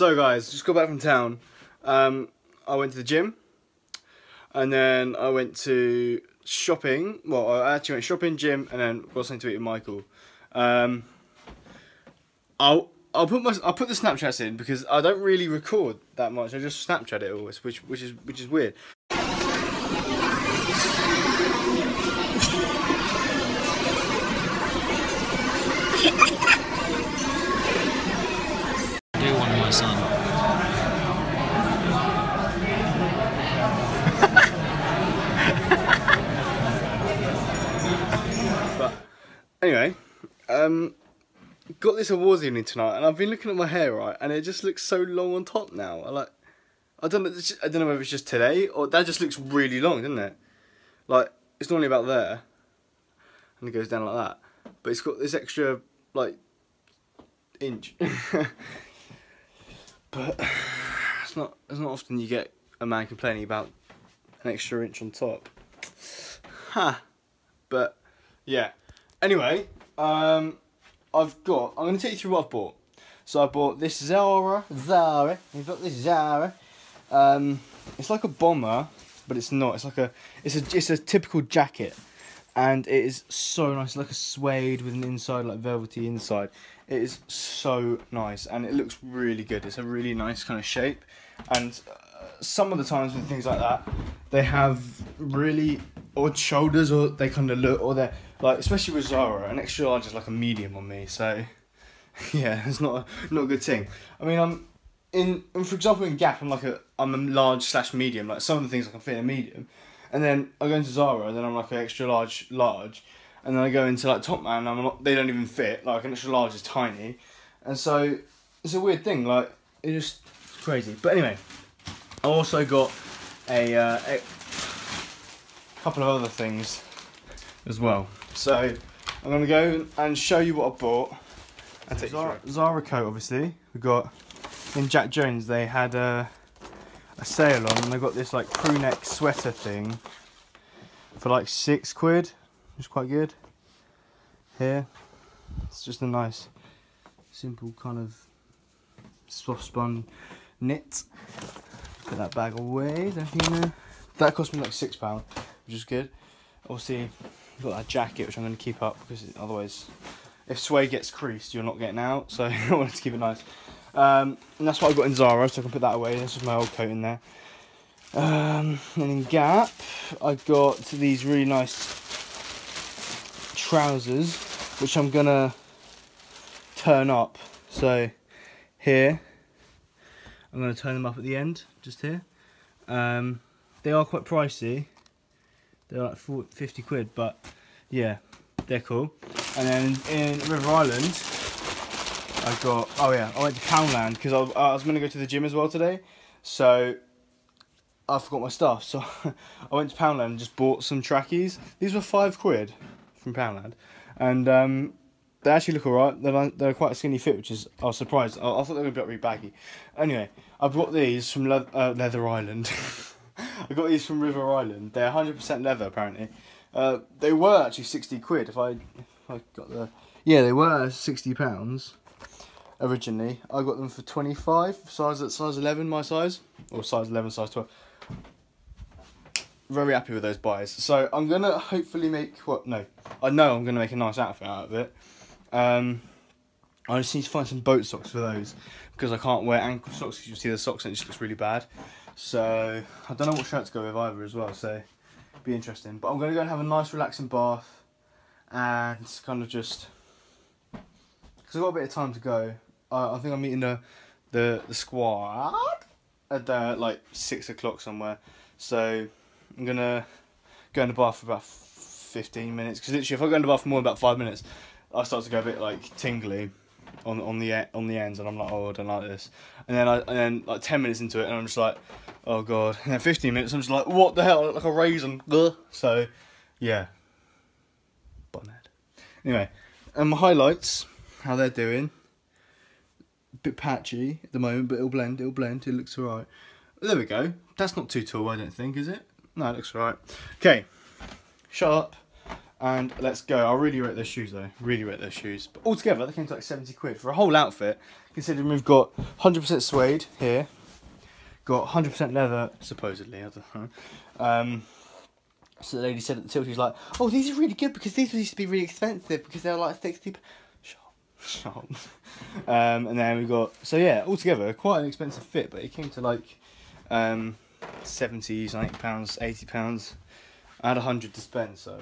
So guys, just got back from town. I went to the gym, and then I went to shopping. Well, I actually went shopping, gym, and then got something to eat with Michael. I'll put the Snapchats in because I don't really record that much. I just Snapchat it always, which is weird. Do one, my son. But anyway, got this awards evening tonight, and I've been looking at my hair, right, and it just looks so long on top now. I don't know whether it's just today or that just looks really long, doesn't it? Like it's normally about there, and it goes down like that, but it's got this extra like inch. But it's not often you get a man complaining about an extra inch on top. But yeah. Anyway, I'm going to take you through what I've bought. So I bought this Zara. We've got this Zara. It's like a bomber, but it's not. It's a typical jacket, and it is so nice. It's like a suede with an inside, like velvety inside. It is so nice, and it looks really good. It's a really nice kind of shape, and some of the times with things like that, they have really odd shoulders, or they kind of look, or they're like, especially with Zara, an extra large is like a medium on me. So yeah, it's not a good thing. I mean, for example, in Gap, I'm a large / medium. Like some of the things I can fit in a medium, and then I go into Zara, and then I'm like an extra large, and then I go into like Top Man, and they don't even fit. Like an extra large is tiny, and so it's a weird thing. Like it's crazy. But anyway, I also got a couple of other things as well. So I'm gonna go and show you what I bought. And take Zara coat, obviously. We got in Jack Jones. They had a sale on, and they got this like crew neck sweater thing for like £6, which is quite good. Here, it's just a nice, simple kind of soft spun knit. Put that bag away. That cost me like £6, which is good. Obviously, I've got that jacket, which I'm going to keep up because otherwise, if suede gets creased, you're not getting out. So I wanted to keep it nice. And that's what I got in Zara, so I can put that away. This is my old coat in there. And in Gap, I got these really nice trousers, which I'm gonna turn up. So here, I'm gonna turn them up at the end, just here. They are quite pricey. They're like 50 quid, but yeah, they're cool. And then in River Island, I went to Poundland because I was going to go to the gym as well today, so I forgot my stuff. So I went to Poundland and just bought some trackies. These were £5 from Poundland, and they actually look alright. They're quite a skinny fit, which is, I was surprised. I thought they were going to be really baggy. Anyway, I bought these from Leather Island. I got these from River Island. They're 100% leather apparently. They were actually 60 quid if I got the... Yeah, they were £60 originally. I got them for 25, size 11 my size. Or size 11, size 12. Very happy with those buys. So I'm going to hopefully make... I know I'm going to make a nice outfit out of it. I just need to find some boat socks for those, because I can't wear ankle socks because you see the socks and it just looks really bad. So I don't know what shirt to go with either as well, so it'll be interesting. But I'm going to go and have a nice relaxing bath and kind of just, because I've got a bit of time to go. I think I'm meeting the squad at like 6 o'clock somewhere. So I'm going to go in the bath for about 15 minutes, because literally if I go in the bath for more than about 5 minutes, I start to go a bit like tingly on the ends, and I'm like, oh, I don't like this. And then like 10 minutes into it, and I'm just like, oh god. And then 15 minutes, I'm just like, what the hell? I look like a raisin. Ugh. So yeah, bonhead. Anyway, and my highlights, how they're doing. A bit patchy at the moment, but it'll blend. It looks alright. There we go. That's not too tall, I don't think, is it? No, it looks alright. Okay, shut up. And let's go. I really rate those shoes though. Really rate those shoes. But altogether, they came to like 70 quid for a whole outfit. Considering we've got 100% suede here, got 100% leather supposedly. I don't know. So the lady said at the till, she was like, "Oh, these are really good because these used to be really expensive because they were like 60." Shut up. And then we got, so yeah, altogether quite an expensive fit, but it came to like 70, £90, £80. I had 100 to spend, so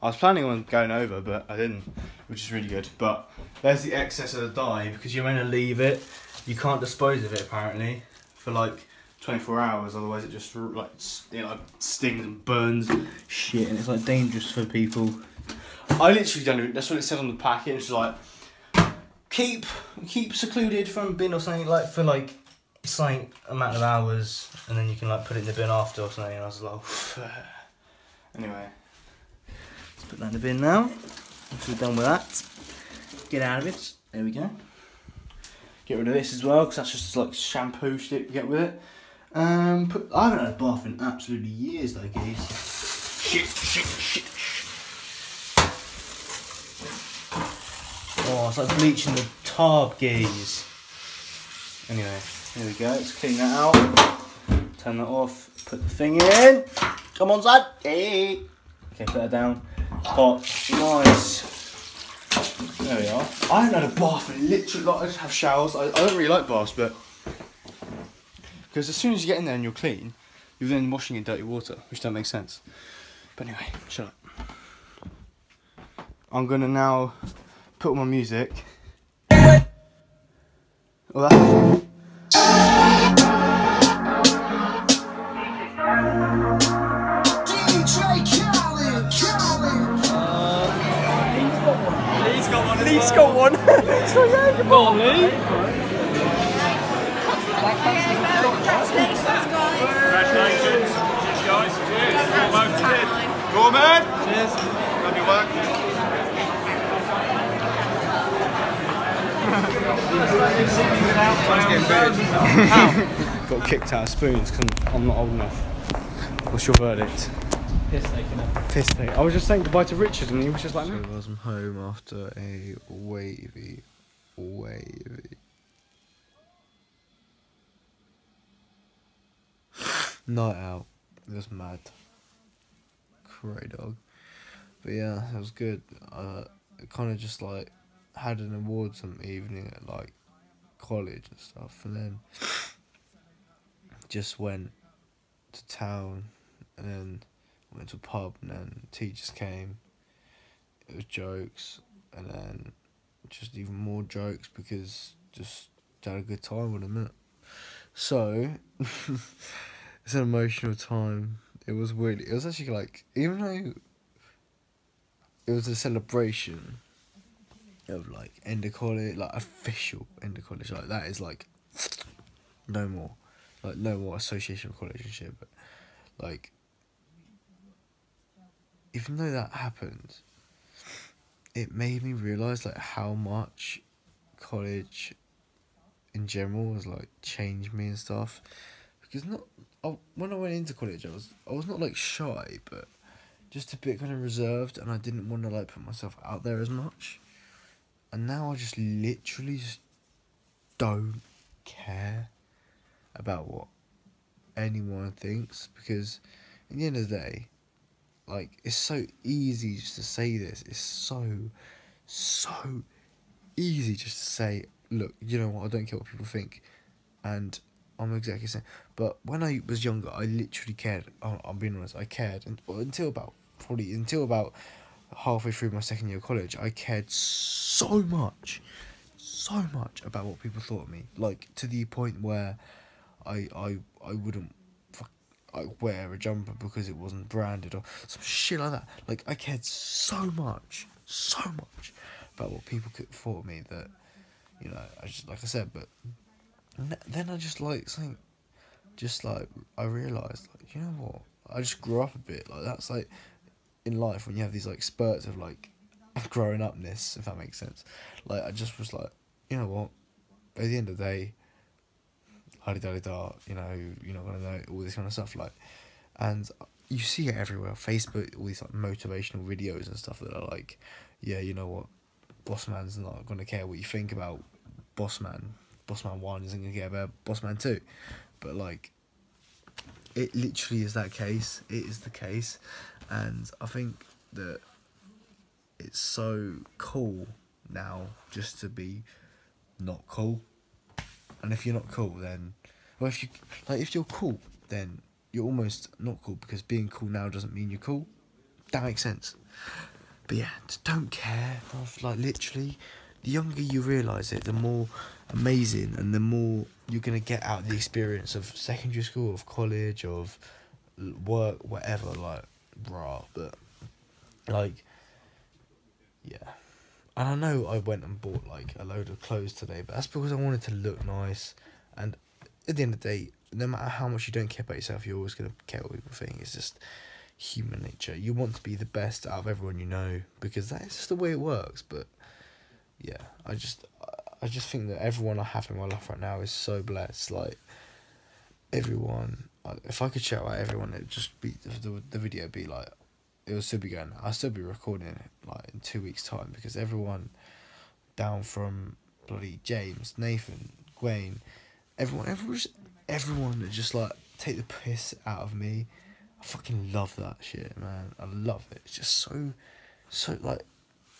I was planning on going over, but I didn't, which is really good. But there's the excess of the dye because you're meant to leave it. You can't dispose of it apparently for like 24 hours, otherwise it just like, you know, stings and burns shit, and it's like dangerous for people. I literally don't know. That's what it said on the packet. It's like keep secluded from bin or something, like for like something amount of hours, and then you can like put it in the bin after or something. And I was like, anyway, let's put that in the bin now. Once we're done with that, get out of it. There we go. Get rid of this as well because that's just like shampoo stick to get with it. I haven't had a bath in absolutely years though, guys. Shit. Oh, it's like bleaching the tub, geese. Anyway, here we go. Let's clean that out. Turn that off. Put the thing in. Come on, son. Hey. Okay, put that down. Hot. Nice. There we are. I haven't had a bath in literally, like, I just have showers. I don't really like baths, but because as soon as you get in there and you're clean, you're then washing in dirty water, which don't make sense. But anyway, shut up. I'm gonna now put on my music. Oh, that. Lee's got one. Go on, Lee. Congratulations. Cheers, guys. Cheers. Go on, man. Cheers. Love your work. Got kicked out of spoons because I'm not old enough. What's your verdict? Piss taken up. Piss take. I was just saying goodbye to Richard and he was just like, no. So I'm home after a wavy night out. It was mad. Cray dog. But yeah, it was good. Kind of just like had an awards evening at like college and stuff, and then just went to town, and then went to a pub, and then teachers came. It was jokes, and then just even more jokes because just had a good time with them. So it's an emotional time. It was weird. It was actually like, even though it was a celebration of like end of college, like official end of college, like that is like no more association with college and shit, but like even though that happened, it made me realise like how much college in general has like changed me and stuff, because when I went into college I was not like shy, but just a bit kind of reserved, and I didn't want to like put myself out there as much. And now I just literally just don't care about what anyone thinks, because at the end of the day, like, it's so easy just to say this. It's so easy just to say, look, you know what, I don't care what people think. And I'm exactly the same. But when I was younger, I literally cared. I'm being honest, I cared. And until about halfway through my second year of college, I cared so much about what people thought of me, like to the point where I wouldn't wear a jumper because it wasn't branded or some shit like that. Like, I cared so much about what people thought of me that, you know, I just, like I said, but then I just like something, just like I realised, like, you know what, I just grew up a bit. Like, that's like in life when you have these like spurts of like growing upness, if that makes sense. Like, I just was like, you know what, at the end of the day, la-di-da-di-da, you know, you're not gonna know all this kind of stuff, like, and you see it everywhere. Facebook, all these like motivational videos and stuff that are like, yeah, you know what, Boss Man's not gonna care what you think about Boss Man. Boss Man 1 isn't gonna care about Boss Man 2. But like, it literally is that case. It is the case, and I think that it's so cool now just to be not cool. And if you're not cool, then, well, if you're cool, then you're almost not cool, because being cool now doesn't mean you're cool. That makes sense. But yeah, just don't care, bruv. Like, literally, the younger you realise it, the more amazing and the more you're going to get out of the experience of secondary school, of college, of work, whatever. Like, bruh. But, like, yeah. And I know I went and bought, like, a load of clothes today, but that's because I wanted to look nice. And at the end of the day, no matter how much you don't care about yourself, you're always going to care what people think. It's just human nature. You want to be the best out of everyone you know, because that is just the way it works. But yeah, I just think that everyone I have in my life right now is so blessed. Like, everyone, if I could shout out everyone, it'd just be, the video would be like, it would still be going, I'll still be recording it like in 2 weeks time, because everyone down from bloody James, Nathan, Gwen, everyone that just like take the piss out of me. I fucking love that shit, man. I love it. It's just so like,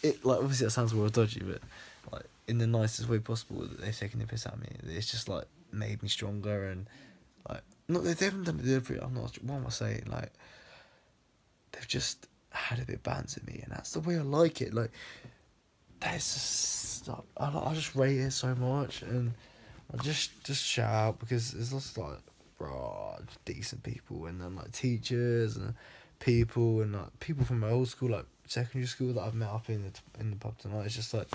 it, like, obviously that sounds real dodgy, but like in the nicest way possible that they've taken the piss out of me. It's just like made me stronger, and like, not, they haven't done it deliberately. I'm not, what am I saying? Like, they've just had a bit of bands at me, and that's the way I like it. Like, that's just, I just rate it so much, and I just shout out, because there's lots of like, bro, decent people, and then like teachers and people, and like people from my old school, like secondary school, that I've met up in the pub tonight. It's just like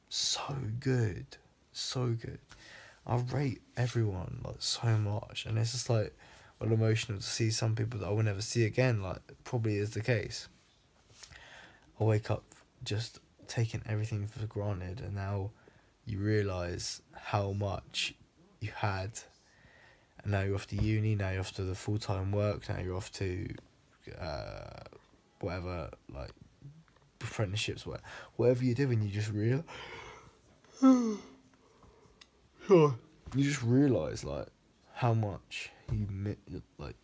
so good, so good. I rate everyone like so much, and it's just like, well, emotional to see some people that I will never see again. Like, probably is the case. I wake up just taking everything for granted, and now you realise how much you had. And now you're off to uni, now you're off to the full-time work, now you're off to whatever, like, apprenticeships, whatever you're doing, you just realise, like, how much like,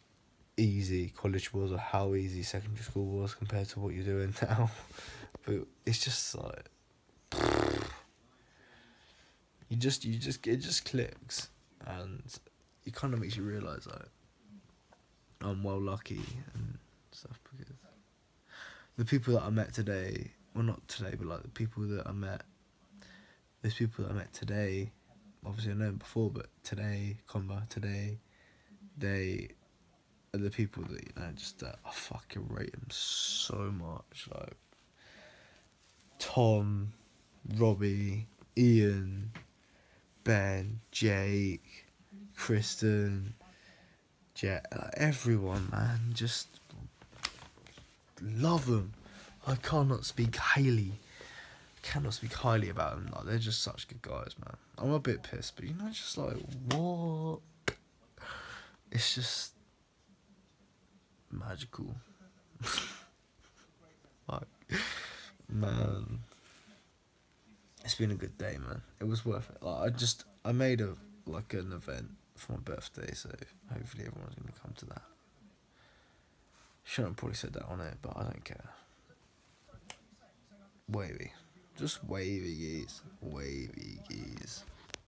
easy college was, or how easy secondary school was compared to what you're doing now. But it's just like, it just clicks, and it kind of makes you realise, like, I'm well lucky and stuff, because the people that I met today, well, not today, but like the people that I met, those people that I met today, obviously I know them before, but today, they are the people that, you know, just I fucking rate them so much. Like Tom, Robbie, Ian, Ben, Jake, Kristen, Jet, everyone, man, just love them. I cannot speak highly about them. Like, they're just such good guys, man. I'm a bit pissed, but, you know, just like, what? It's just magical. Like, man, it's been a good day, man. It was worth it. Like, I made an event for my birthday, so hopefully everyone's gonna come to that. Shouldn't have probably said that on it, but I don't care. Wavy. Just wavy geese. Wavy geese.